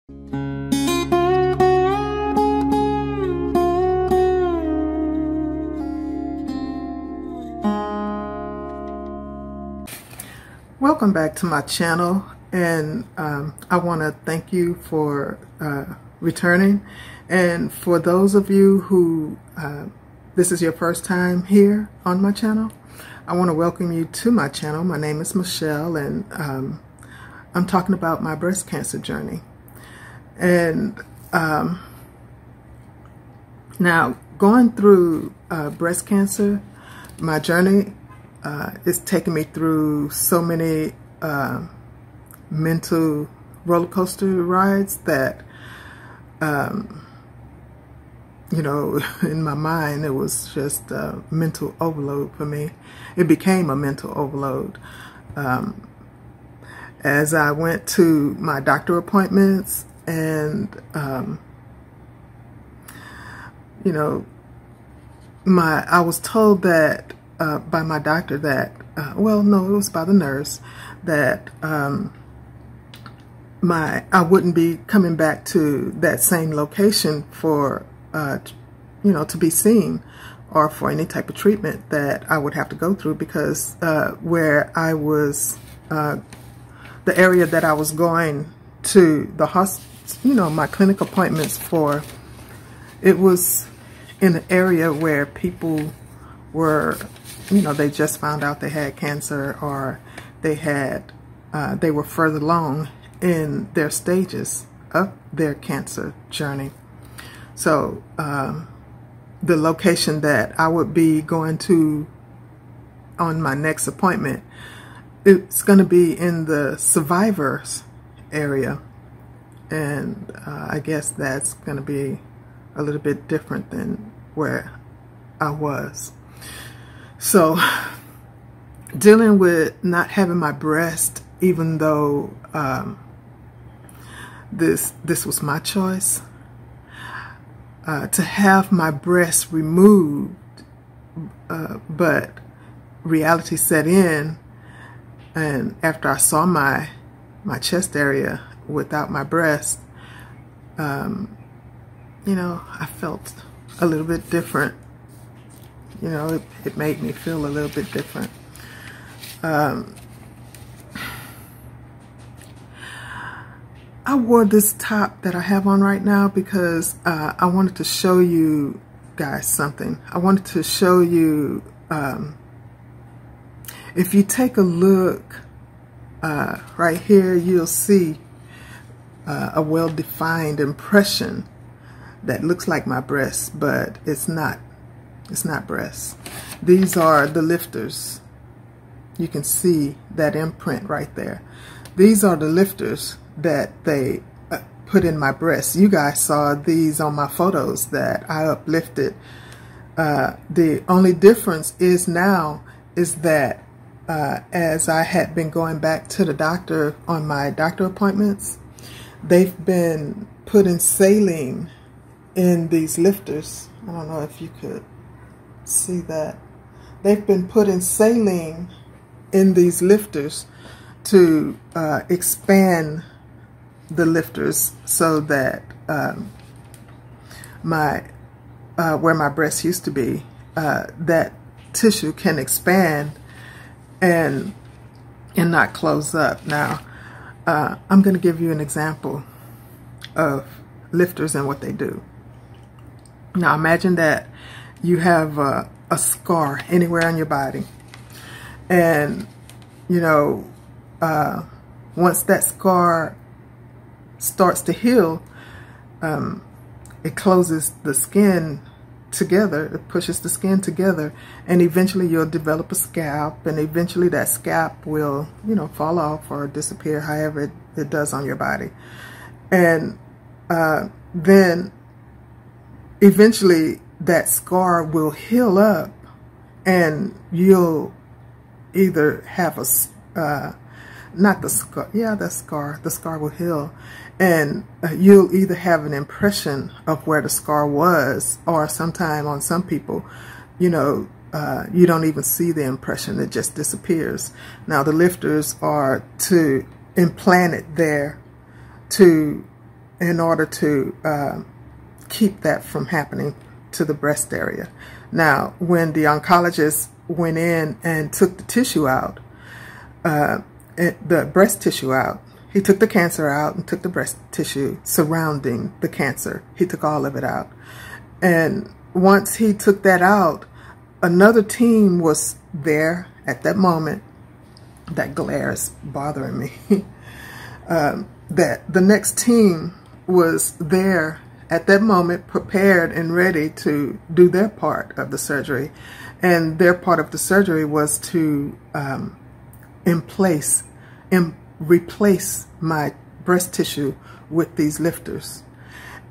Welcome back to my channel, and I want to thank you for returning. And for those of you who this is your first time here on my channel, I want to welcome you to my channel. My name is Michelle, and I'm talking about my breast cancer journey. And now, going through breast cancer, my journey, it's taken me through so many mental roller coaster rides that, you know, in my mind, it was just a mental overload for me. It became a mental overload. As I went to my doctor appointments, and, you know, I was told that by my doctor that, well, no, it was by the nurse, that I wouldn't be coming back to that same location for, you know, to be seen or for any type of treatment that I would have to go through, because where I was, the area that I was going to the hospital, you know, my clinic appointments for, it was in an area where people were, you know, they just found out they had cancer, or they were further along in their stages of their cancer journey. So the location that I would be going to on my next appointment, it's going to be in the survivors area. And I guess that's going to be a little bit different than where I was. So dealing with not having my breast, even though this was my choice, to have my breast removed, but reality set in, and after I saw my chest area without my breast, you know, I felt a little bit different. You know, it made me feel a little bit different. I wore this top that I have on right now because I wanted to show you guys something. I wanted to show you, if you take a look right here, you'll see a well-defined impression that looks like my breast, but it's not. It's not breasts. These are the lifters. You can see that imprint right there. These are the lifters that they put in my breast. You guys saw these on my photos that I uplifted. The only difference is now is that as I had been going back to the doctor on my doctor appointments, they've been putting saline in these lifters. I don't know if you could see that. They've been putting saline in these lifters to expand the lifters so that where my breast used to be, that tissue can expand and not close up. Now, I'm going to give you an example of lifters and what they do. Now, imagine that you have a scar anywhere on your body, and you know, once that scar starts to heal, it closes the skin together, it pushes the skin together, and eventually you'll develop a scalp, and eventually that scalp will, you know, fall off or disappear, however it does on your body. And then eventually that scar will heal up, and you'll either have a, not the scar, yeah, the scar will heal, and you'll either have an impression of where the scar was, or sometime on some people, you know, you don't even see the impression, it just disappears. Now the lifters are to implant it there to in order to keep that from happening to the breast area. Now, when the oncologist went in and took the tissue out, the breast tissue out, he took the cancer out and took the breast tissue surrounding the cancer. He took all of it out. And once he took that out, another team was there at that moment. That glare is bothering me. That the next team was there at that moment, prepared and ready to do their part of the surgery. And their part of the surgery was to replace my breast tissue with these lifters.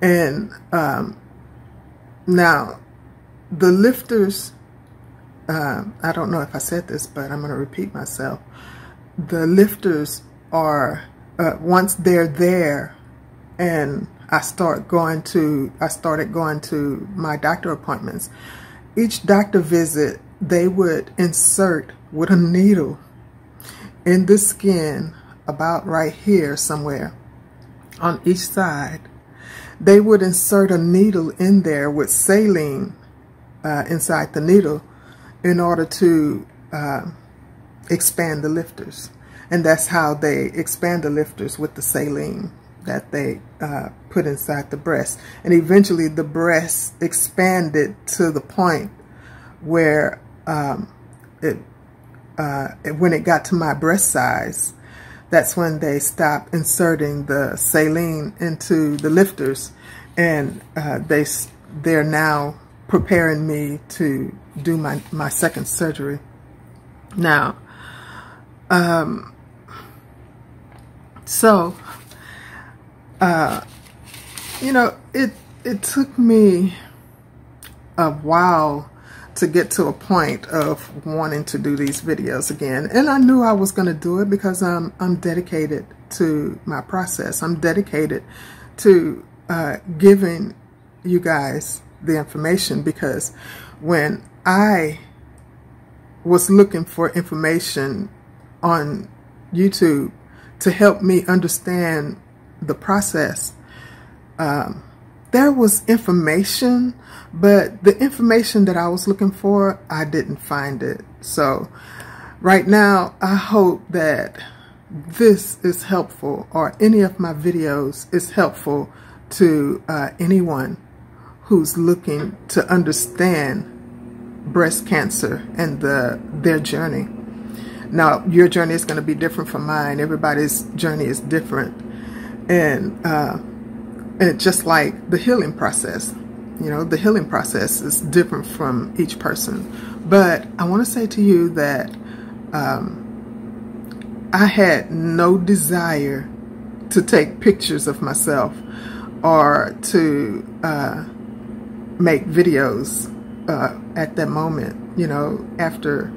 And now the lifters, I don't know if I said this, but I'm going to repeat myself. The lifters are, once they're there and I started going to my doctor appointments, each doctor visit, they would insert with a needle in the skin, about right here somewhere on each side. They would insert a needle in there with saline inside the needle in order to expand the lifters. And that's how they expand the lifters, with the saline that they put inside the breast. And eventually the breast expanded to the point where when it got to my breast size, that's when they stopped inserting the saline into the lifters, and they're now preparing me to do my second surgery. Now, you know, it took me a while to get to a point of wanting to do these videos again. And I knew I was going to do it because I'm dedicated to my process. I'm dedicated to giving you guys the information, because when I was looking for information on YouTube to help me understand the process, there was information, but the information that I was looking for, I didn't find it. So right now, I hope that this is helpful, or any of my videos is helpful to anyone who's looking to understand breast cancer and their journey. Now, your journey is going to be different from mine. Everybody's journey is different. And just like the healing process, you know, the healing process is different from each person. But I want to say to you that I had no desire to take pictures of myself or to make videos at that moment. You know, after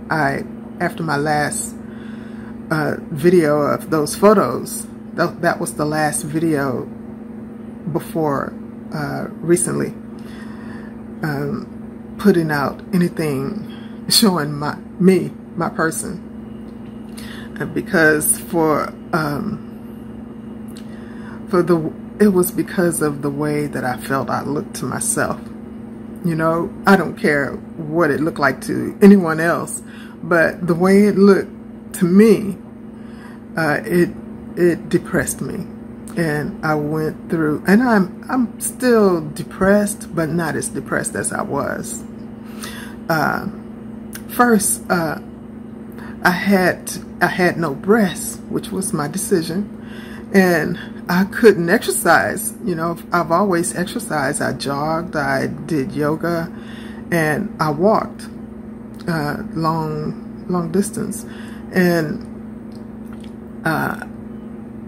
my last video of those photos, that was the last video before recently putting out anything showing my person, because it was because of the way that I felt I looked to myself. You know, I don't care what it looked like to anyone else, but the way it looked to me, it depressed me. And I went through, and I'm still depressed, but not as depressed as I was. First, I had no breasts, which was my decision, and I couldn't exercise. You know, I've always exercised. I jogged, I did yoga, and I walked long distance, and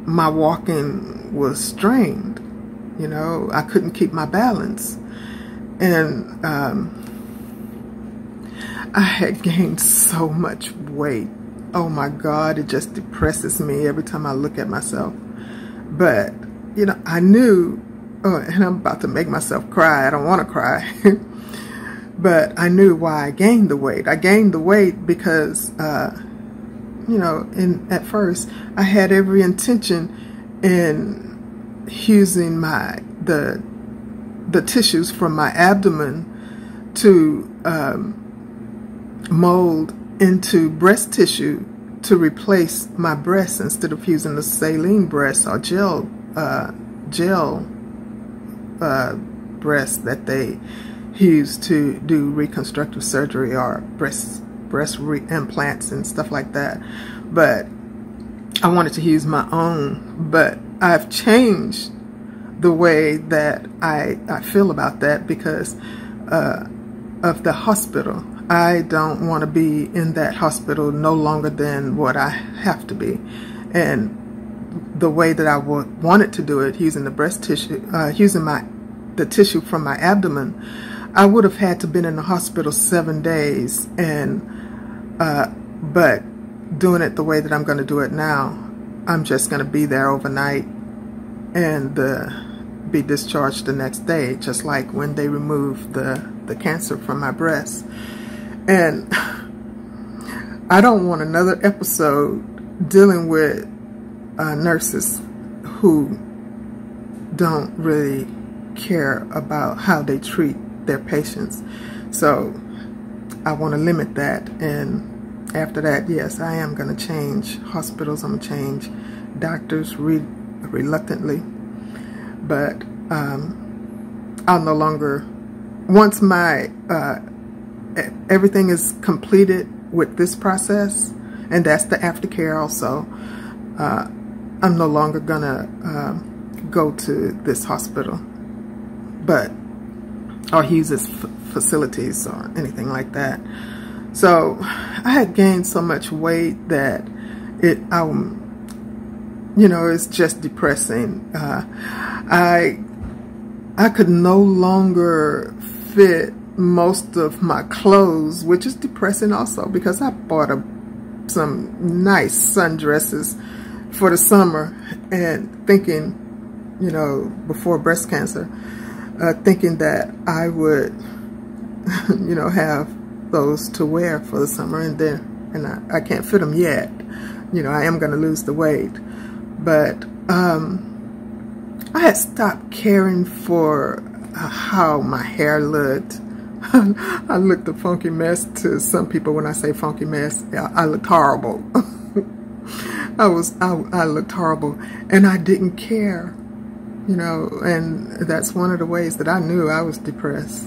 my walking was strained. You know, I couldn't keep my balance, and I had gained so much weight. Oh my God, it just depresses me every time I look at myself. But, you know, I knew, and I'm about to make myself cry. I don't want to cry. But I knew why I gained the weight. I gained the weight because, you know, at first I had every intention in using the tissues from my abdomen to mold into breast tissue to replace my breast instead of using the saline breast or gel breast that they use to do reconstructive surgery or breast implants and stuff like that. But I wanted to use my own, but I've changed the way that I feel about that because of the hospital. I don't want to be in that hospital no longer than what I have to be. And the way that I wanted to do it, using the breast tissue, using the tissue from my abdomen, I would have had to been in the hospital 7 days. And but doing it the way that I'm going to do it now, I'm just going to be there overnight and be discharged the next day, just like when they removed the cancer from my breast. And I don't want another episode dealing with nurses who don't really care about how they treat their patients. So I want to limit that. And after that, yes, I am going to change hospitals. I'm going to change doctors reluctantly. But I'll no longer, once my everything is completed with this process, and that's the aftercare also, I'm no longer gonna go to this hospital, or use its facilities or anything like that. So I had gained so much weight that it's just depressing. I could no longer fit most of my clothes, which is depressing also, because I bought some nice sundresses for the summer, and thinking, before breast cancer, thinking that I would, have those to wear for the summer, and I can't fit them yet. I am going to lose the weight, but I had stopped caring for how my hair looked. I looked a funky mess to some people. When I say funky mess, I looked horrible. I looked horrible, and I didn't care, and that's one of the ways that I knew I was depressed.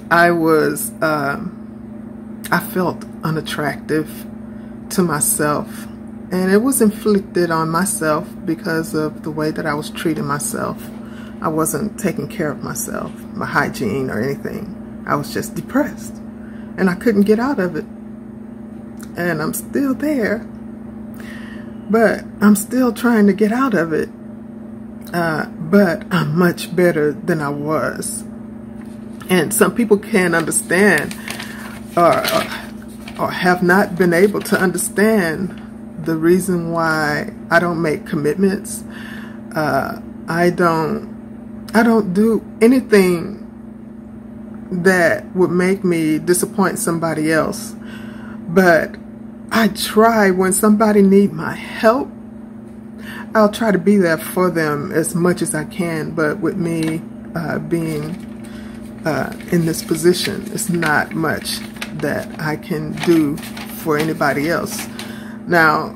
I felt unattractive to myself, and it was inflicted on myself because of the way that I was treating myself. I wasn't taking care of myself, my hygiene or anything. I was just depressed, and I couldn't get out of it. And I'm still there, but I'm still trying to get out of it. But I'm much better than I was. And some people can't understand or have not been able to understand the reason why I don't make commitments. I don't do anything that would make me disappoint somebody else. But I try, when somebody needs my help, I'll try to be there for them as much as I can. But with me being in this position, it's not much that I can do for anybody else. Now,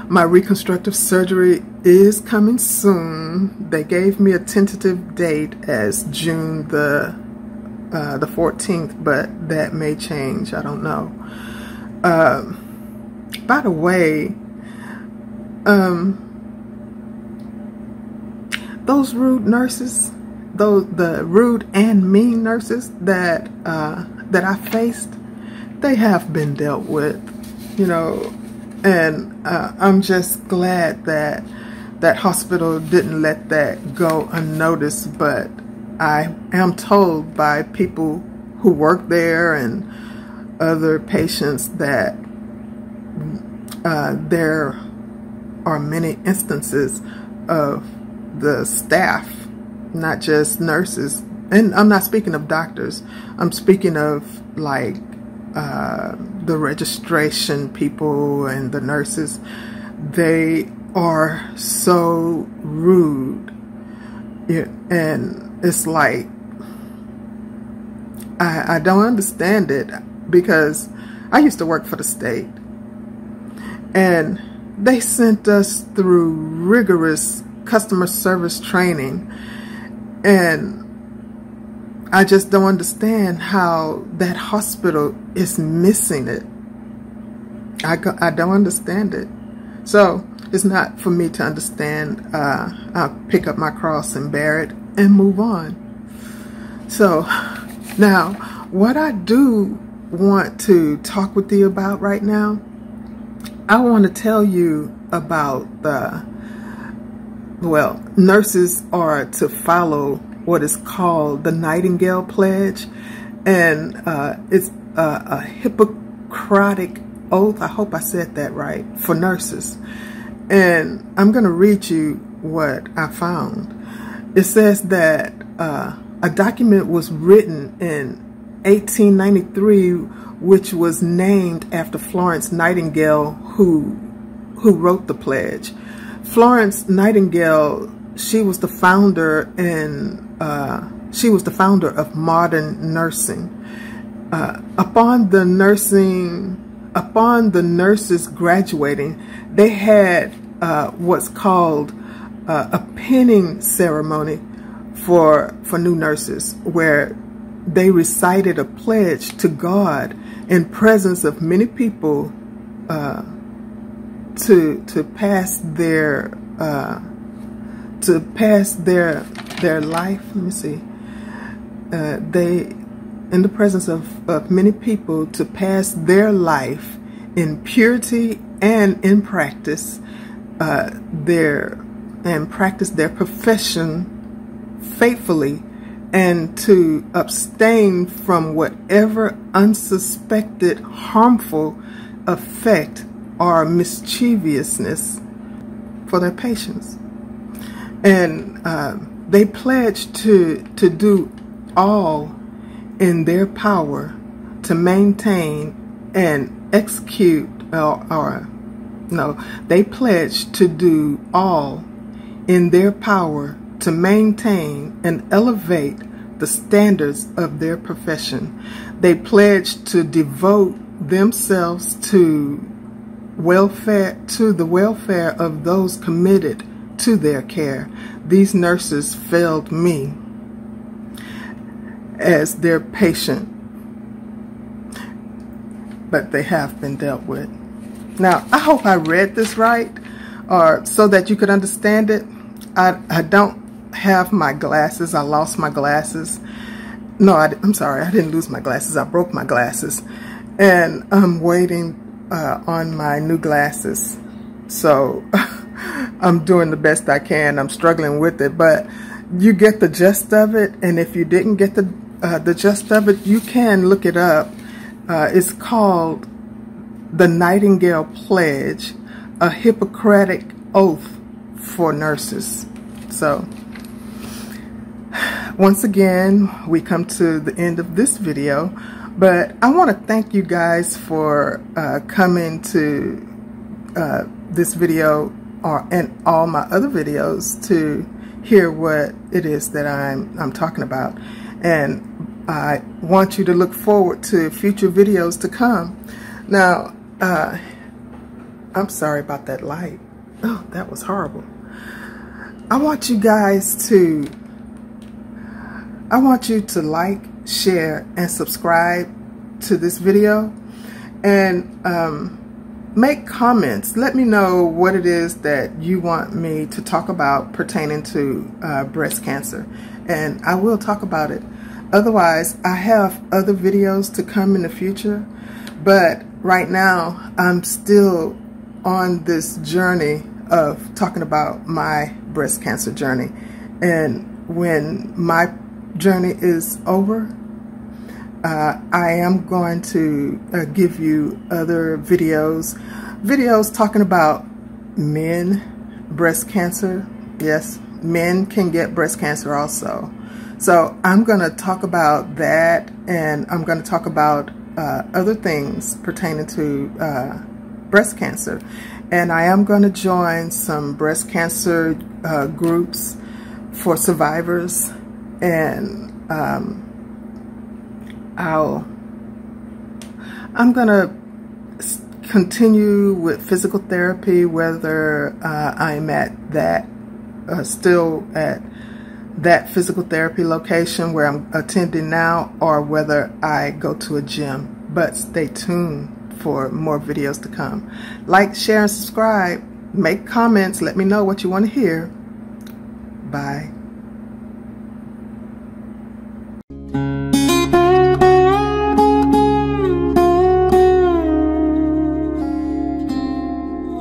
my reconstructive surgery is coming soon. They gave me a tentative date as June the 14th, but that may change. I don't know. By the way, those rude nurses, the rude and mean nurses that I faced, they have been dealt with, and I'm just glad that that hospital didn't let that go unnoticed. But I am told by people who work there and other patients that there are many instances of the staff, not just nurses, and I'm not speaking of doctors, I'm speaking of like the registration people and the nurses, they are so rude. And it's like, I don't understand it, because I used to work for the state, and they sent us through rigorous customer service training, and I just don't understand how that hospital is missing it. I don't understand it. So it's not for me to understand. I'll pick up my cross and bear it and move on. So now, what I do want to talk with you about right now, I want to tell you about nurses are to follow what is called the Nightingale Pledge, and it's a Hippocratic oath. I hope I said that right, for nurses. And I'm going to read you what I found. It says that a document was written in 1893, which was named after Florence Nightingale, who wrote the pledge. Florence Nightingale, she was the founder of modern nursing. Upon the nurses graduating, they had what's called a pinning ceremony for new nurses, where they recited a pledge to God in presence of many people to pass their life. Let me see. In the presence of many people, to pass their life in purity and in practice, practice their profession faithfully, and to abstain from whatever unsuspected harmful effect or mischievousness for their patients. And they pledged to do all in their power to maintain and execute, they pledged to do all in their power to maintain and elevate the standards of their profession. They pledged to devote themselves to the welfare of those committed to their care. These nurses failed me as their patient, but they have been dealt with. Now, I hope I read this right, or so that you could understand it. I don't have my glasses. I lost my glasses. No, I'm sorry. I didn't lose my glasses. I broke my glasses, and I'm waiting on my new glasses. So I'm doing the best I can. I'm struggling with it, but you get the gist of it. And if you didn't get the gist of it, you can look it up. It's called the Nightingale Pledge, a Hippocratic oath for nurses. So once again, we come to the end of this video, but I want to thank you guys for coming to this video and all my other videos to hear what it is that I'm talking about. And I want you to look forward to future videos to come. Now, I'm sorry about that light. Oh, that was horrible. I want you to like, share, and subscribe to this video, and make comments. Let me know what it is that you want me to talk about pertaining to breast cancer, and I will talk about it. Otherwise, I have other videos to come in the future, but right now I'm still on this journey of talking about my breast cancer journey. And when my journey is over, I am going to give you other videos talking about men breast cancer. Yes, men can get breast cancer also. So I'm going to talk about that, and I'm going to talk about other things pertaining to breast cancer. And I am going to join some breast cancer groups for survivors, and I'm going to continue with physical therapy, whether I'm at that still at that physical therapy location where I'm attending now, or whether I go to a gym. But stay tuned for more videos to come. Like, share, and subscribe. Make comments. Let me know what you want to hear. Bye.